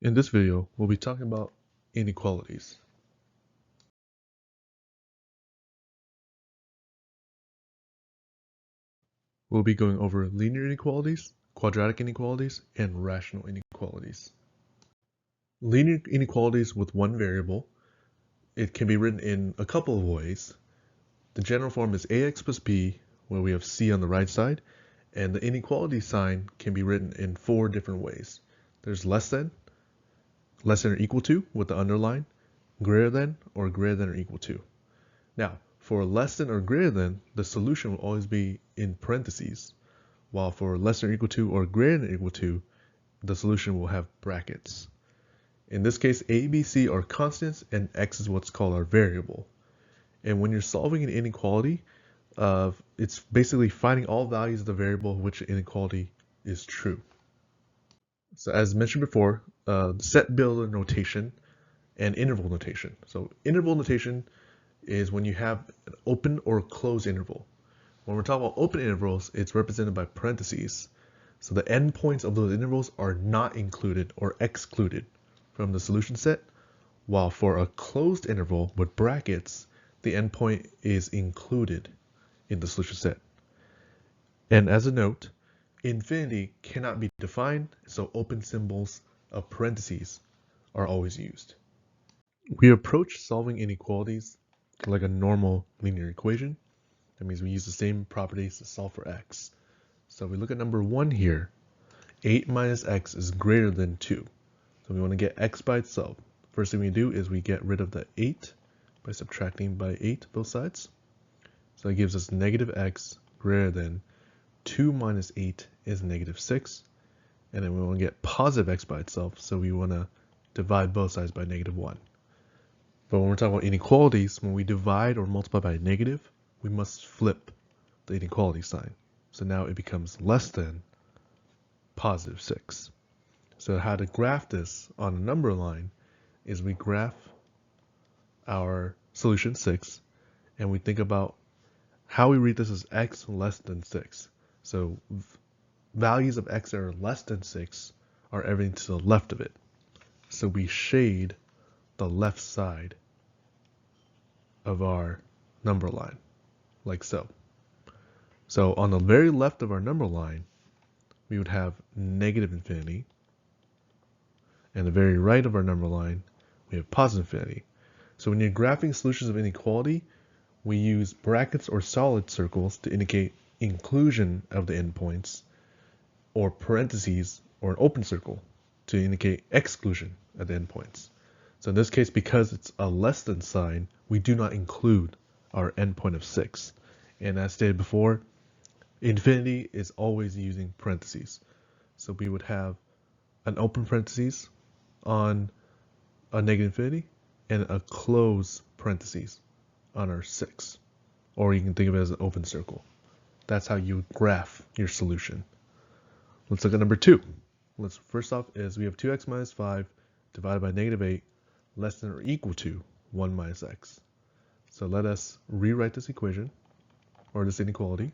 In this video, we'll be talking about inequalities. We'll be going over linear inequalities, quadratic inequalities, and rational inequalities. Linear inequalities with one variable, it can be written in a couple of ways. The general form is ax plus b, where we have c on the right side, and the inequality sign can be written in four different ways. There's less than or equal to with the underline, greater than, or greater than or equal to. Now, for less than or greater than, the solution will always be in parentheses, while for less than or equal to or greater than or equal to, the solution will have brackets. In this case, a, b, c are constants, and x is what's called our variable. And when you're solving an inequality, it's basically finding all values of the variable which inequality is true. So as mentioned before, set builder notation and interval notation. So interval notation is when you have an open or closed interval. When we're talking about open intervals, it's represented by parentheses. So the endpoints of those intervals are not included or excluded from the solution set, while for a closed interval with brackets, the endpoint is included in the solution set. And as a note, infinity cannot be defined, so open symbols of parentheses are always used. We approach solving inequalities like a normal linear equation. That means we use the same properties to solve for x. So we look at number 1 here. 8 minus x is greater than 2. So we want to get x by itself. First thing we do is we get rid of the 8 by subtracting by 8 both sides. So that gives us negative x greater than 2 minus 8 is negative 6. And then we want to get positive x by itself. So we want to divide both sides by negative 1. But when we're talking about inequalities, when we divide or multiply by a negative, we must flip the inequality sign. So now it becomes less than positive 6. So how to graph this on a number line is we graph our solution 6, and we think about how we read this as x less than 6. So values of x that are less than 6 are everything to the left of it. So we shade the left side of our number line, like so. So on the very left of our number line, we would have negative infinity, and the very right of our number line, we have positive infinity. So when you're graphing solutions of inequality, we use brackets or solid circles to indicate inclusion of the endpoints, or parentheses or an open circle to indicate exclusion of the endpoints. So in this case, because it's a less than sign, we do not include our endpoint of 6. And as stated before, infinity is always using parentheses. So we would have an open parentheses on a negative infinity and a closed parentheses on our 6. Or you can think of it as an open circle. That's how you graph your solution. Let's look at number 2. First off is we have 2x minus 5 divided by negative 8 less than or equal to 1 minus x. So let us rewrite this equation, or this inequality.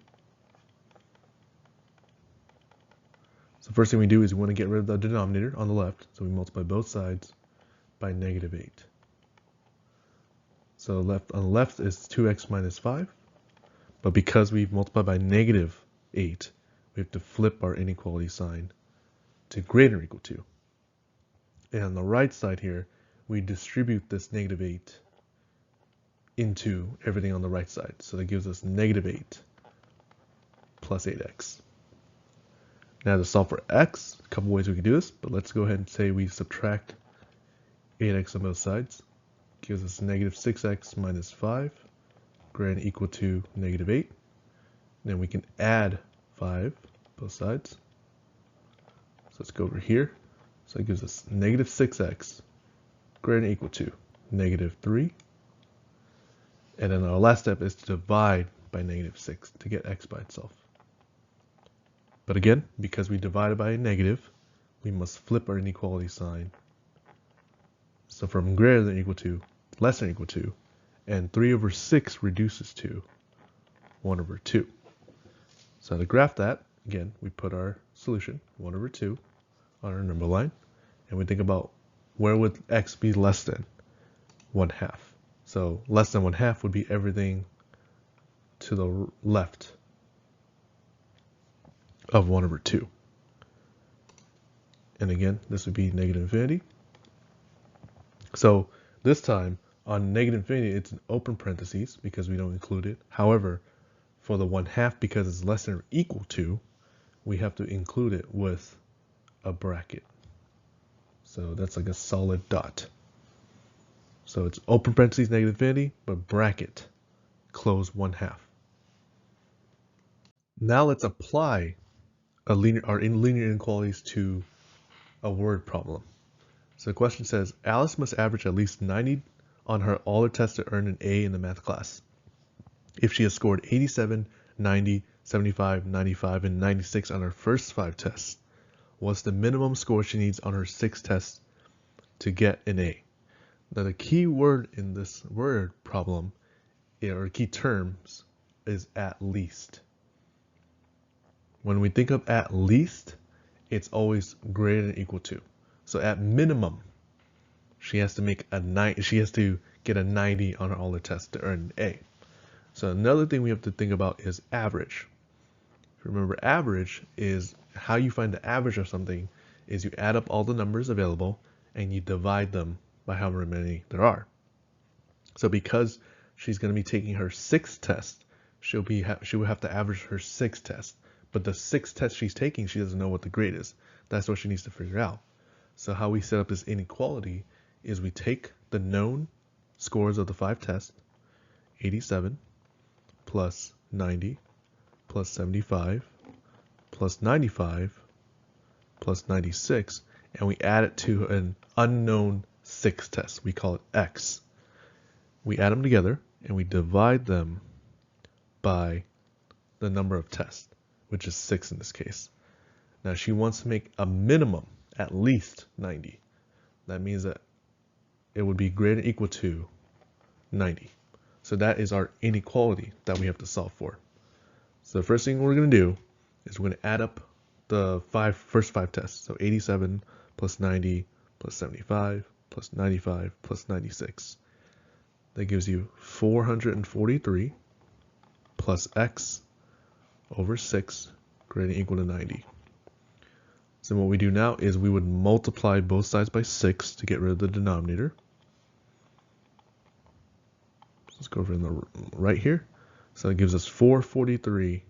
So first thing we do is we want to get rid of the denominator on the left, so we multiply both sides by negative 8. So on the left is 2x minus 5, but because we've multiplied by negative 8, we have to flip our inequality sign to greater than or equal to. And on the right side here, we distribute this negative 8 into everything on the right side. So that gives us negative 8 plus 8x. Now to solve for x, a couple ways we can do this, but let's go ahead and say we subtract 8x on both sides. Gives us negative 6x minus 5 greater than or equal to negative 8. Then we can add 5 both sides. So let's go over here. So it gives us negative 6x greater than or equal to negative 3. And then our last step is to divide by negative 6 to get x by itself. But again, because we divided by a negative, we must flip our inequality sign. So from greater than or equal to, less than or equal to, and 3 over 6 reduces to 1 over 2. So to graph that, again, we put our solution, 1 over 2, on our number line, and we think about where would x be less than 1/2? So less than 1/2 would be everything to the left of 1/2. And again, this would be negative infinity. So this time on negative infinity, it's an open parentheses because we don't include it. However, for the 1/2, because it's less than or equal to, we have to include it with a bracket. So that's like a solid dot. So it's open parentheses negative infinity, but bracket, close 1/2. Now let's apply our linear inequalities to a word problem. So the question says, Alice must average at least 90 on all her tests to earn an A in the math class. If she has scored 87, 90, 75, 95, and 96 on her first 5 tests, what's the minimum score she needs on her 6 tests to get an A? Now the key word in this word problem, or key terms, is at least. When we think of at least, it's always greater than or equal to. So at minimum, she has to get a 90 on all her tests to earn an A. So another thing we have to think about is average. Remember, average is how you find the average of something is you add up all the numbers available and you divide them by however many there are. So because she's going to be taking her 6th test, she will have to average her 6th test. But the 6th test she's taking, she doesn't know what the grade is. That's what she needs to figure out. So how we set up this inequality is we take the known scores of the 5 tests, 87 plus 90 plus 75 plus 95 plus 96, and we add it to an unknown 6th test. We call it x. We add them together and we divide them by the number of tests, which is 6 in this case. Now she wants to make a minimum at least 90. That means that it would be greater than or equal to 90. So that is our inequality that we have to solve for. So the first thing we're going to do is we're going to add up the first 5 tests. So 87 plus 90 plus 75 plus 95 plus 96. That gives you 443 plus x over 6 greater than or equal to 90. So what we do now is we would multiply both sides by 6 to get rid of the denominator. So let's go over in the right here. So it gives us 443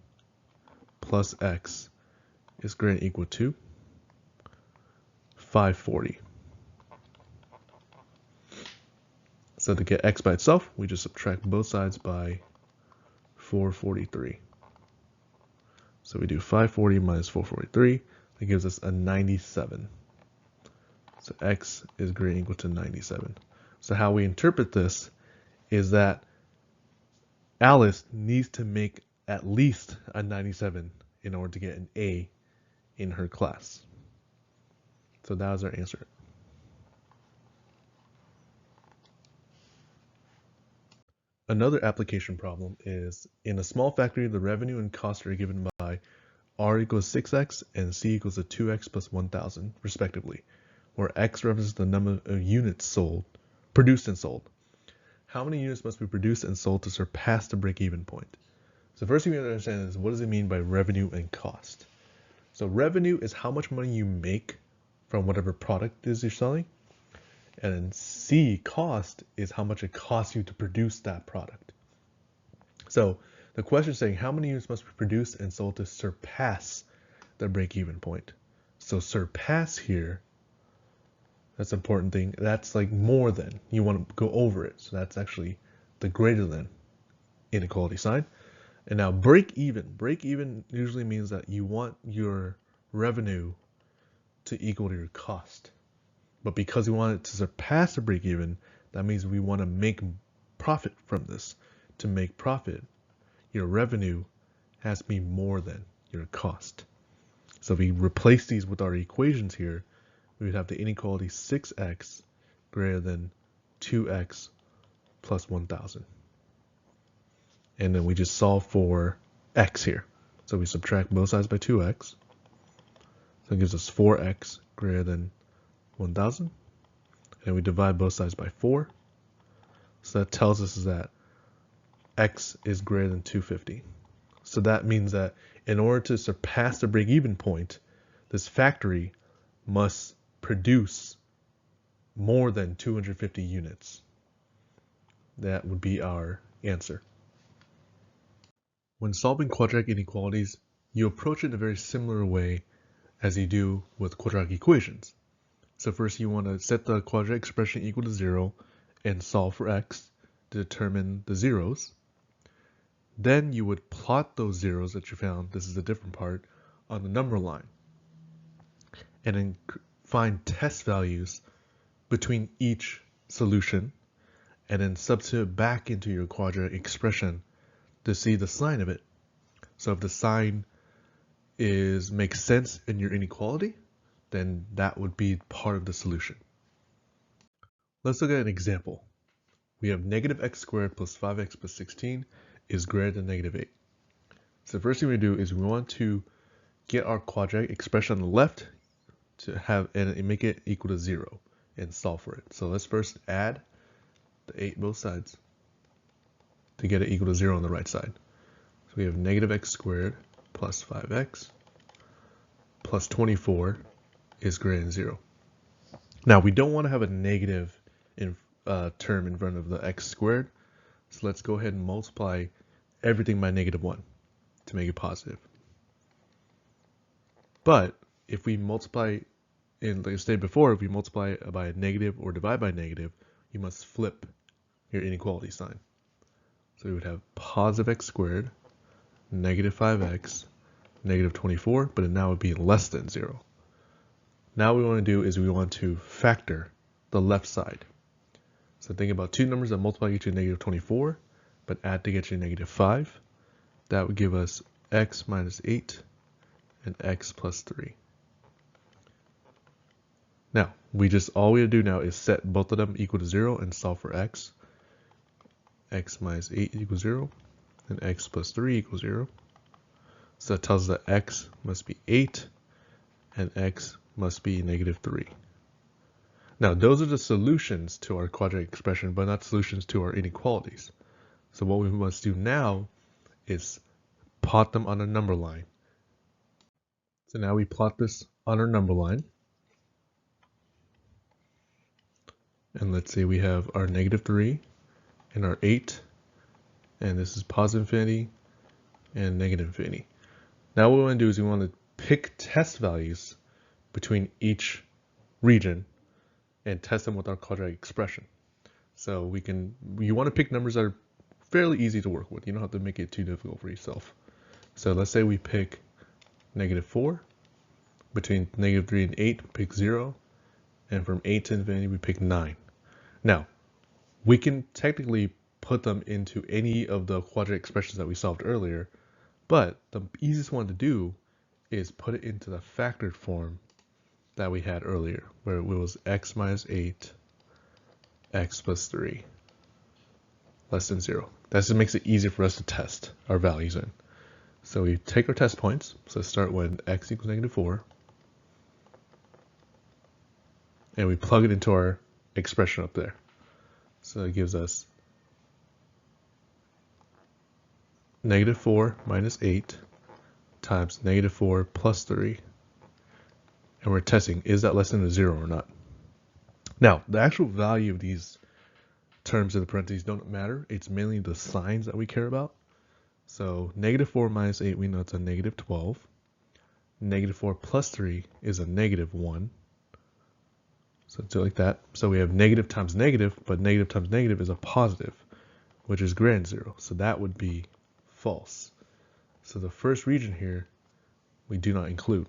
plus x is greater than or equal to 540. So to get x by itself, we just subtract both sides by 443. So we do 540 minus 443. That gives us a 97. So x is greater than or equal to 97. So how we interpret this is that Alice needs to make at least a 97 in order to get an A in her class. So that was our answer. Another application problem is in a small factory, the revenue and cost are given by R equals 6x and C equals to 2x plus 1,000 respectively, where x represents the number of units produced and sold. How many units must be produced and sold to surpass the break-even point? So first thing we have to understand is what does it mean by revenue and cost? So revenue is how much money you make from whatever product it is you're selling. And then C, cost, is how much it costs you to produce that product. So the question is saying how many units must be produced and sold to surpass the break-even point. So surpass here, that's an important thing. That's like more than. You want to go over it. So that's actually the greater than inequality sign. And now break even. Break even usually means that you want your revenue to equal to your cost. But because we want it to surpass the break even, that means we want to make profit from this. To make profit, your revenue has to be more than your cost. So if we replace these with our equations here, we would have the inequality 6x greater than 2x plus 1,000. And then we just solve for x here. So we subtract both sides by 2x. So it gives us 4x greater than 1,000. and we divide both sides by 4. So that tells us that x is greater than 250. So that means that in order to surpass the break-even point, this factory must produce more than 250 units. That would be our answer. When solving quadratic inequalities, you approach it in a very similar way as you do with quadratic equations. So first you want to set the quadratic expression equal to 0 and solve for x to determine the zeros. Then you would plot those zeros that you found, this is a different part, on the number line. And then find test values between each solution and then substitute back into your quadratic expression to see the sign of it. So if the sign makes sense in your inequality, then that would be part of the solution. Let's look at an example. We have negative x squared plus 5x plus 16 is greater than negative 8. So the first thing we do is we want to get our quadratic expression on the left to have and make it equal to 0 and solve for it. So let's first add the 8 both sides to get it equal to 0 on the right side. So we have negative x squared plus 5x plus 24 is greater than 0. Now we don't want to have a negative term in front of the x squared, so let's go ahead and multiply everything by negative 1 to make it positive. But if we multiply, like I stated before, if we multiply by a negative or divide by negative, you must flip your inequality sign. So we would have positive x squared, negative 5x, negative 24, but it now would be less than 0. Now what we want to do is we want to factor the left side. So think about two numbers that multiply to get you negative 24, but add to get you negative 5. That would give us x minus 8 and x plus 3. Now, all we have to do now is set both of them equal to 0 and solve for x. X minus 8 equals 0, and x plus 3 equals 0. So that tells us that x must be 8, and x must be negative 3. Now, those are the solutions to our quadratic expression, but not solutions to our inequalities. So what we must do now is plot them on a number line. So now we plot this on our number line. And let's say we have our negative 3 and our 8, and this is positive infinity and negative infinity. Now what we want to do is we want to pick test values between each region and test them with our quadratic expression. So you want to pick numbers that are fairly easy to work with. You don't have to make it too difficult for yourself. So let's say we pick negative 4, between negative 3 and 8, pick 0, and from 8 to infinity, we pick 9. Now, we can technically put them into any of the quadratic expressions that we solved earlier, but the easiest one to do is put it into the factored form that we had earlier, where it was x minus 8, x plus 3, less than 0. That just makes it easier for us to test our values in. So we take our test points. So let's start when x equals negative 4. And we plug it into our expression up there. So it gives us negative 4 minus 8 times negative 4 plus 3. And we're testing, is that less than 0 or not? Now, the actual value of these terms in the parentheses don't matter. It's mainly the signs that we care about. So negative 4 minus 8, we know it's a negative 12. Negative 4 plus 3 is a negative 1. So do it like that. So we have negative times negative, but negative times negative is a positive, which is greater than 0. So that would be false. So the first region here, we do not include.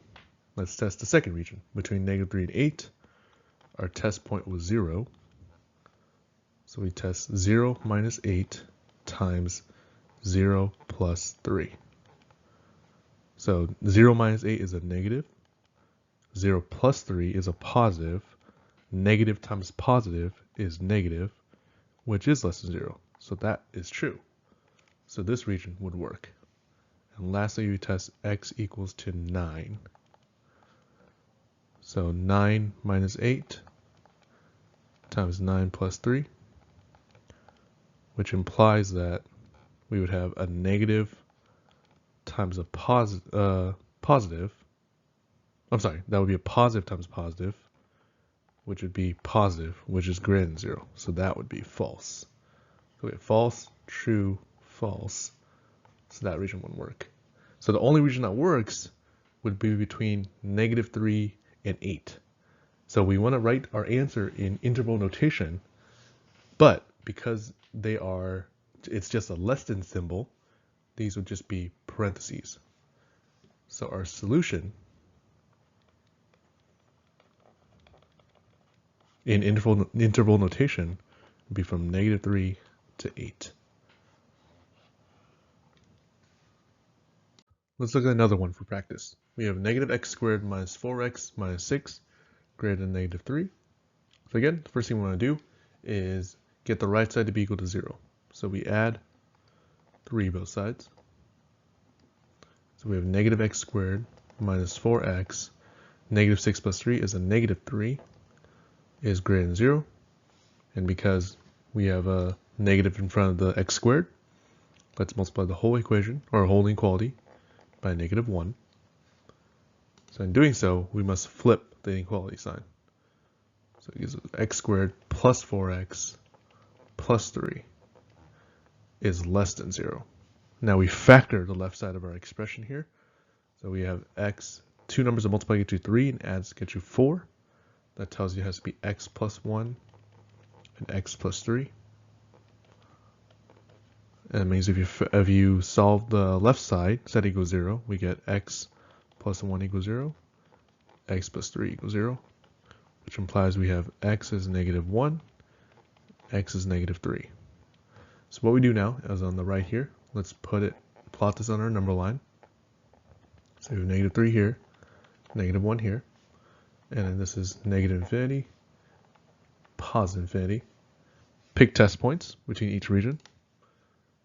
Let's test the second region. Between negative 3 and 8, our test point was 0. So we test 0 minus 8 times 0 plus 3. So 0 minus 8 is a negative. 0 plus 3 is a positive. Negative times positive is negative, which is less than 0. So that is true. So this region would work. And lastly, we test x equals to 9. So 9 minus 8 times 9 plus 3, which implies that we would have a negative times a positive. I'm sorry, that would be a positive times positive, which would be positive, which is greater than 0. So that would be false. So we have false, true, false. So that region wouldn't work. So the only region that works would be between -3 and 8. So we want to write our answer in interval notation, but because it's just a less than symbol, these would just be parentheses. So our solution in interval notation would be from -3 to 8. Let's look at another one for practice. We have -x² minus 4x minus 6 greater than -3. So again, the first thing we want to do is get the right side to be equal to 0. So we add 3 both sides. So we have -x² minus 4x, -6 plus 3 is a -3, is greater than 0. And because we have a negative in front of the x², let's multiply the whole equation, or whole inequality, by -1. So in doing so, we must flip the inequality sign. So it gives us x² plus 4x plus 3 is less than 0. Now we factor the left side of our expression here. So we have x, two numbers that multiply get you 3 and adds get you 4. That tells you it has to be x plus 1 and x plus 3. And it means if you solve the left side, set equals 0, we get x plus 1 equals 0, x plus 3 equals 0, which implies we have x is -1, x is -3. So what we do now is on the right here, let's plot this on our number line. So we have -3 here, -1 here, and then this is -infinity, positive infinity. Pick test points between each region.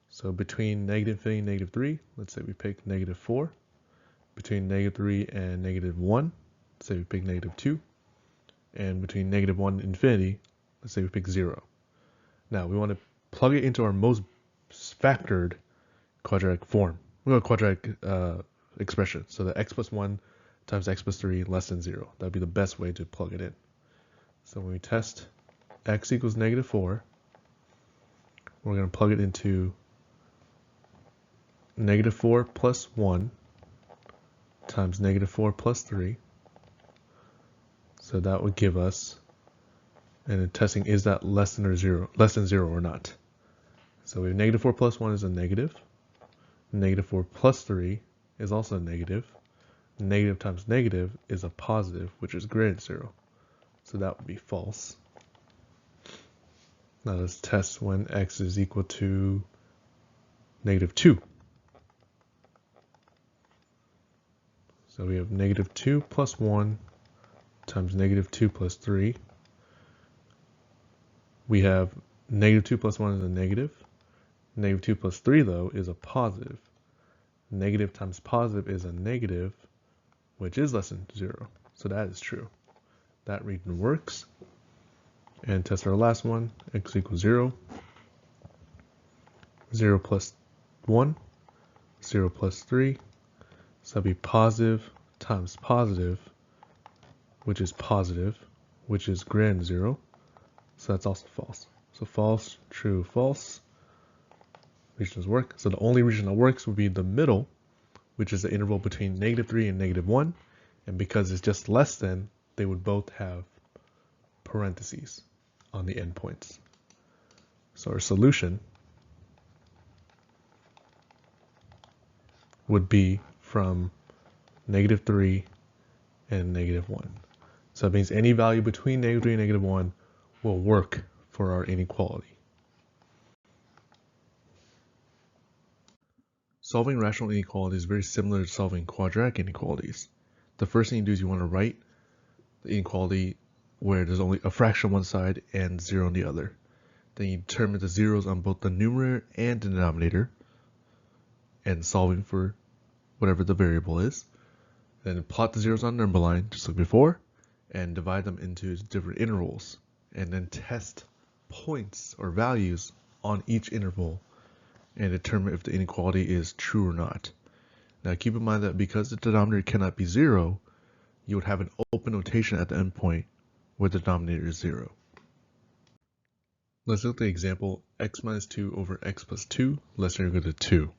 So between -infinity and -3, let's say we pick -4. Between -3 and -1, let's say we pick -2. And between -1 and infinity, let's say we pick 0. Now we want to plug it into our most factored quadratic form. We want a quadratic expression. So the x plus 1 times x plus 3 less than 0. That would be the best way to plug it in. So when we test x equals -4, we're going to plug it into -4 plus 1 times -4 plus 3. So that would give us, and in testing, is that less than 0 or not? So we have -4 plus 1 is a negative. -4 plus 3 is also a negative. Negative times negative is a positive, which is greater than 0. So that would be false. Now let's test when x is equal to -2. So we have -2 plus 1 times -2 plus 3. We have -2 plus 1 is a negative. -2 plus 3, though, is a positive. Negative times positive is a negative, which is less than 0. So that is true. That region works. And test our last one, x equals 0. 0 plus 1, 0 plus 3. So that'd be positive times positive, which is positive, which is greater than 0. So that's also false. So false, true, false. Regions work. So the only region that works would be the middle, which is the interval between -3 and -1. And because it's just less than, they would both have parentheses on the endpoints. So our solution would be from -3 and -1. So that means any value between -3 and -1 will work for our inequality. Solving rational inequalities is very similar to solving quadratic inequalities. The first thing you do is you want to write the inequality where there's only a fraction on one side and 0 on the other. Then you determine the zeros on both the numerator and the denominator and solving for whatever the variable is. Then plot the zeros on the number line, just like before, and divide them into different intervals. and then test points or values on each interval and determine if the inequality is true or not. Now keep in mind that because the denominator cannot be 0, you would have an open notation at the endpoint where the denominator is 0. Let's look at the example x minus 2 over x plus 2 less than or equal to 2.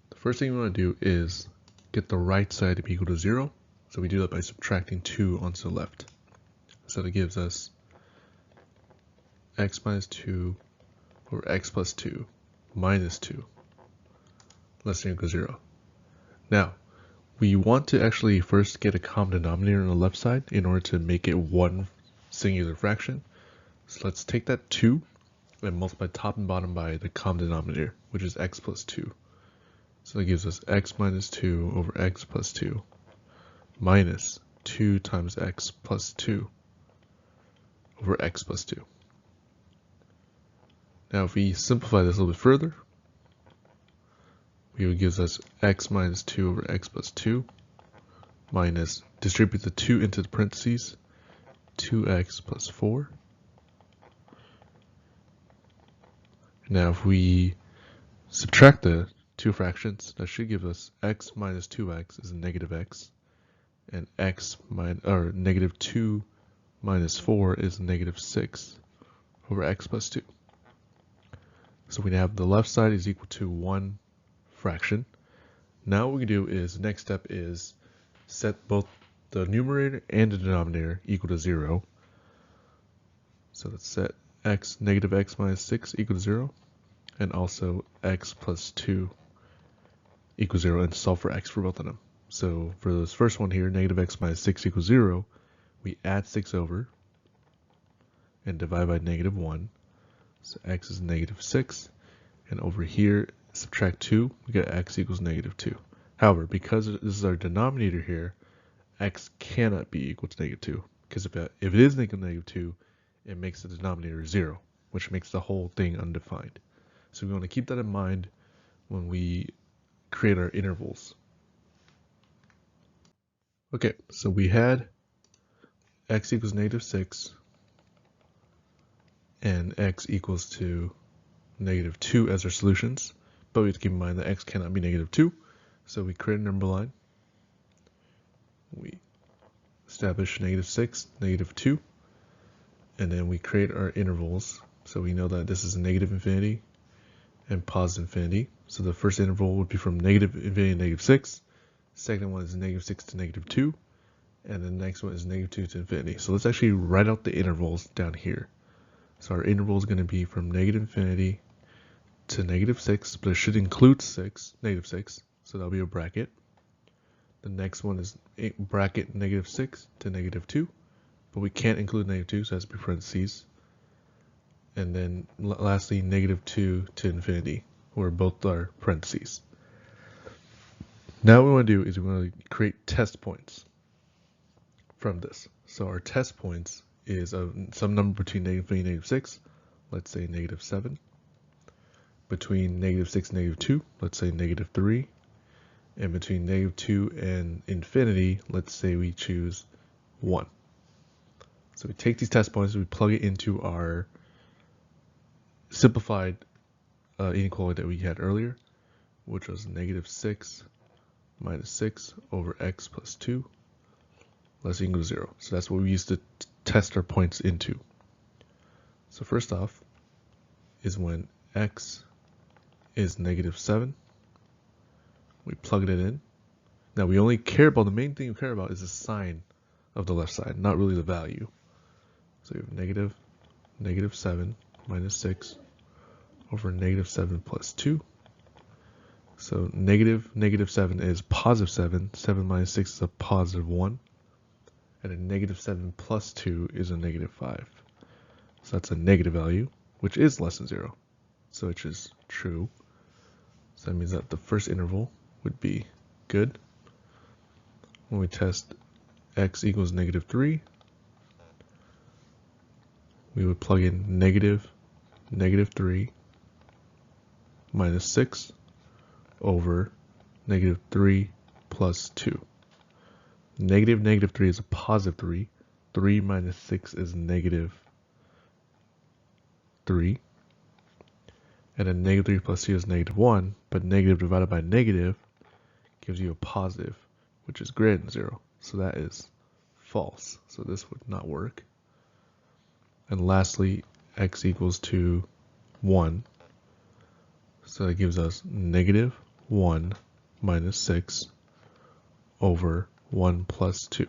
The first thing we want to do is get the right side to be equal to 0. So we do that by subtracting 2 onto the left. So that gives us x minus 2 over x plus 2 minus 2 less than or equal to 0. Now, we want to actually first get a common denominator on the left side in order to make it one singular fraction. So let's take that 2 and multiply top and bottom by the common denominator, which is x plus 2. So that gives us x minus 2 over x plus 2 minus 2 times x plus 2 over x plus 2. Now if we simplify this a little bit further, it gives us x minus 2 over x plus 2 minus, distribute the 2 into the parentheses, 2x plus 4. Now if we subtract the two fractions, that should give us x minus 2x is negative x, and negative 2 minus 4 is negative 6 over x plus 2. So we have the left side is equal to 1 fraction. Now what we can do is, the next step is set both the numerator and the denominator equal to 0. So let's set negative x minus 6 equal to 0, and also x plus 2 equals 0, and solve for x for both of them. So for this first one here, negative x minus 6 equals 0, we add 6 over and divide by negative 1. So x is negative 6, and over here, subtract 2, we get x equals negative 2. However, because this is our denominator here, x cannot be equal to negative 2, because if it is equal to negative 2, it makes the denominator 0, which makes the whole thing undefined. So we want to keep that in mind when we create our intervals. Okay, so we had x equals negative 6 and x equals to negative 2 as our solutions, but we have to keep in mind that x cannot be negative 2, so we create a number line. We establish negative 6, negative 2, and then we create our intervals. So we know that this is negative infinity and positive infinity. So the first interval would be from negative infinity to negative 6. Second one is negative 6 to negative 2. And the next one is negative 2 to infinity. So let's actually write out the intervals down here. So our interval is going to be from negative infinity to negative 6, but it should include negative 6. So that'll be a bracket. The next one is bracket negative 6 to negative 2. But we can't include negative 2, so it has to be parentheses. And then lastly, negative 2 to infinity, where both are parentheses. Now what we want to do is we want to create test points from this. So our test points is some number between negative infinity and negative 6, let's say negative 7. Between negative 6 and negative 2, let's say negative 3. And between negative 2 and infinity, let's say we choose 1. So we take these test points and we plug it into our simplified inequality that we had earlier, which was negative 6 minus 6 over x plus 2 less than or equal to 0. So that's what we used to test our points into. So first off is when x is negative 7, we plug it in. Now we only care about, the main thing we care about is the sign of the left side, not really the value. So we have negative 7 minus 6 over negative 7 plus 2. So negative 7 is positive 7. 7 minus 6 is a positive 1. And a negative 7 plus 2 is a negative 5. So that's a negative value, which is less than 0. So which is true. So that means that the first interval would be good. When we test x equals negative 3, we would plug in negative 3 minus 6 over negative 3 plus 2. Negative 3 is a positive 3. 3 minus 6 is negative 3. And then negative 3 plus 2 is negative 1, but negative divided by negative gives you a positive, which is greater than 0. So that is false. So this would not work. And lastly, x equals to 1. So that gives us negative 1 minus 6 over 1 plus 2.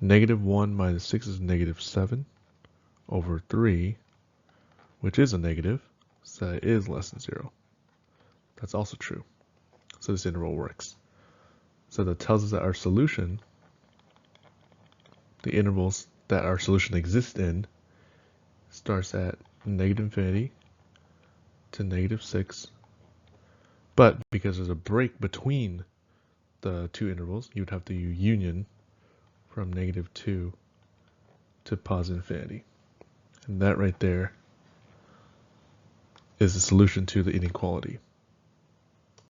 Negative 1 minus 6 is negative 7 over 3, which is a negative, so it is less than 0. That's also true. So this interval works. So that tells us that our solution, the intervals that our solution exists in, starts at negative infinity to negative 6. But because there's a break between the two intervals, you would have to use union from negative 2 to positive infinity. And that right there is the solution to the inequality.